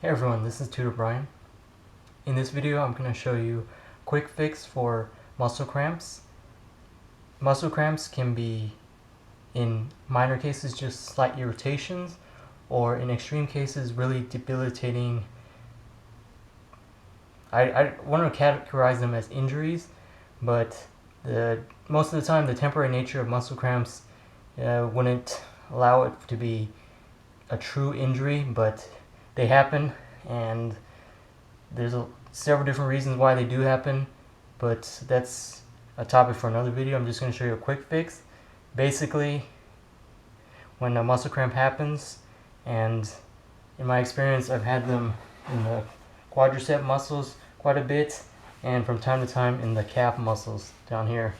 Hey everyone, this is Tutor Brian. In this video I'm going to show you a quick fix for muscle cramps. Muscle cramps can be, in minor cases, just slight irritations, or in extreme cases really debilitating. I want to categorize them as injuries, but most of the time the temporary nature of muscle cramps wouldn't allow it to be a true injury, but they happen, and there's several different reasons why they do happen, but that's a topic for another video. I'm just going to show you a quick fix. Basically, when a muscle cramp happens, and in my experience I've had them in the quadricep muscles quite a bit, and from time to time in the calf muscles down here.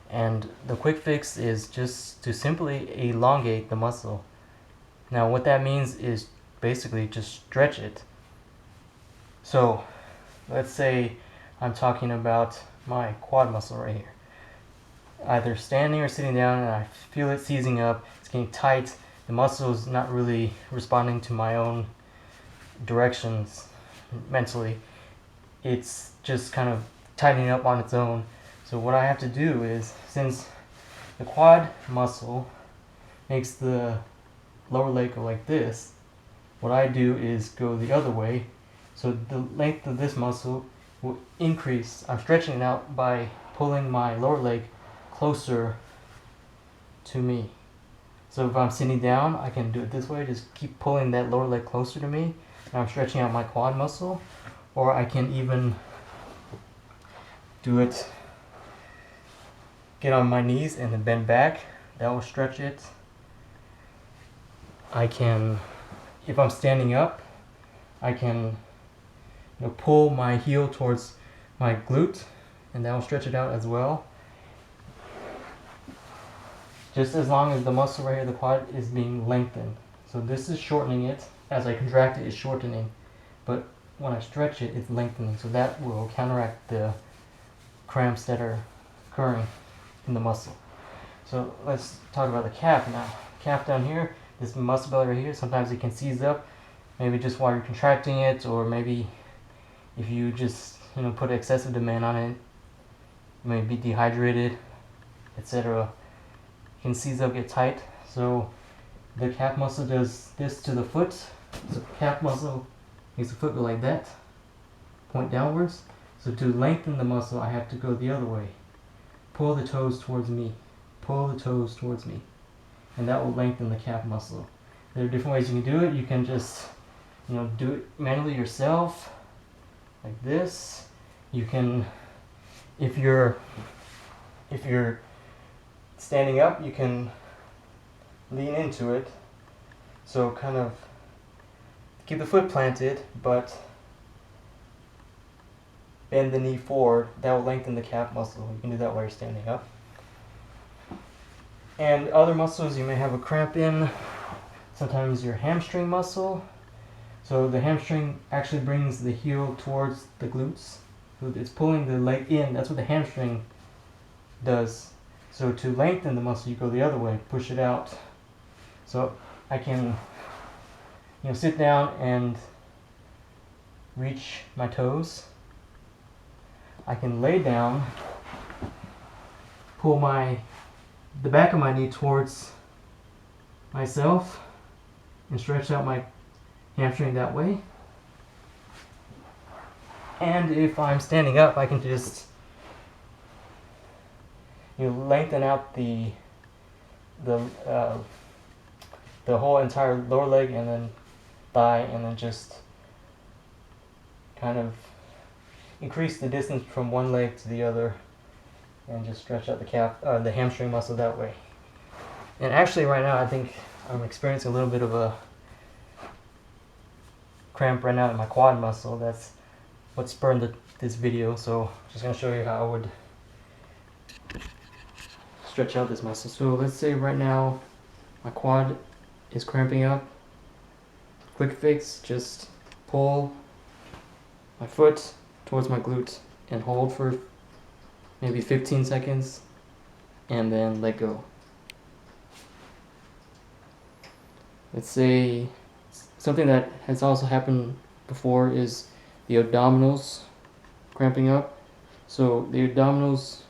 And the quick fix is just to simply elongate the muscle. Now what that means is basically just stretch it. So let's say I'm talking about my quad muscle right here. Either standing or sitting down, and I feel it seizing up, it's getting tight, the muscle is not really responding to my own directions mentally. It's just kind of tightening up on its own. So what I have to do is, since the quad muscle makes the lower leg go like this, what I do is go the other way. So the length of this muscle will increase. I'm stretching it out by pulling my lower leg closer to me. So if I'm sitting down, I can do it this way, just keep pulling that lower leg closer to me, and I'm stretching out my quad muscle. Or I can even do it, get on my knees and then bend back. That will stretch it. I can, if I'm standing up, I can pull my heel towards my glute, and that will stretch it out as well. Just as long as the muscle right here, the quad, is being lengthened. So this is shortening it. As I contract it, it's shortening. But when I stretch it, it's lengthening. So that will counteract the cramps that are occurring in the muscle. So let's talk about the calf now. Calf down here, this muscle belly right here, sometimes it can seize up, maybe just while you're contracting it, or maybe if you just put excessive demand on it, you may be dehydrated, etc. It can seize up, get tight. So the calf muscle does this to the foot. So calf muscle makes the foot go like that, point downwards. So to lengthen the muscle, I have to go the other way. Pull the toes towards me. Pull the toes towards me. And that will lengthen the calf muscle. There are different ways you can do it. You can just do it manually yourself, like this. You can, if you're standing up, you can lean into it. So kind of keep the foot planted, but bend the knee forward. That will lengthen the calf muscle. You can do that while you're standing up. And other muscles you may have a cramp in, sometimes your hamstring muscle. So the hamstring actually brings the heel towards the glutes. So it's pulling the leg in. That's what the hamstring does. So to lengthen the muscle, you go the other way, push it out. So I can sit down and reach my toes. I can lay down, pull the back of my knee towards myself, and stretch out my hamstring that way. And if I'm standing up, I can just lengthen out the whole entire lower leg and then thigh, and then just kind of increase the distance from one leg to the other, and just stretch out the hamstring muscle that way. And actually right now I think I'm experiencing a little bit of a cramp right now in my quad muscle. That's what spurred this video. So I'm just going to show you how I would stretch out this muscle. So let's say right now my quad is cramping up. Quick fix, just pull my foot towards my glute and hold for maybe 15 seconds and then let go. Let's say something that has also happened before is the abdominals cramping up. So the abdominals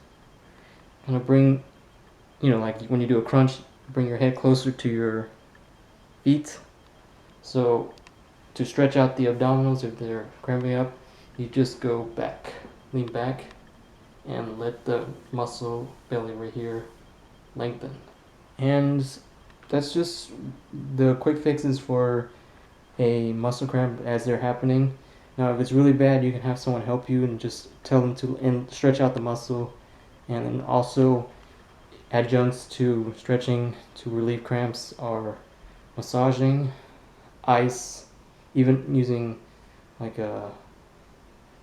kind of bring, like when you do a crunch, bring your head closer to your feet. So to stretch out the abdominals if they're cramping up, you just go back, lean back, and let the muscle belly right here lengthen. And that's just the quick fixes for a muscle cramp as they're happening. Now, if it's really bad, you can have someone help you and just tell them to stretch out the muscle. And then also, adjuncts to stretching to relieve cramps are massaging, ice, even using like a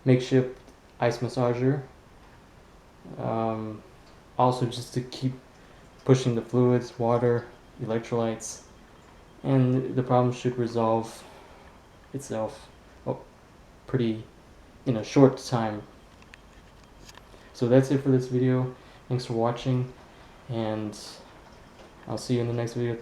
makeshift ice massager. Also, just to keep pushing the fluids, water, electrolytes, and the problem should resolve itself pretty in a short time. So that's it for this video. Thanks for watching, and I'll see you in the next video.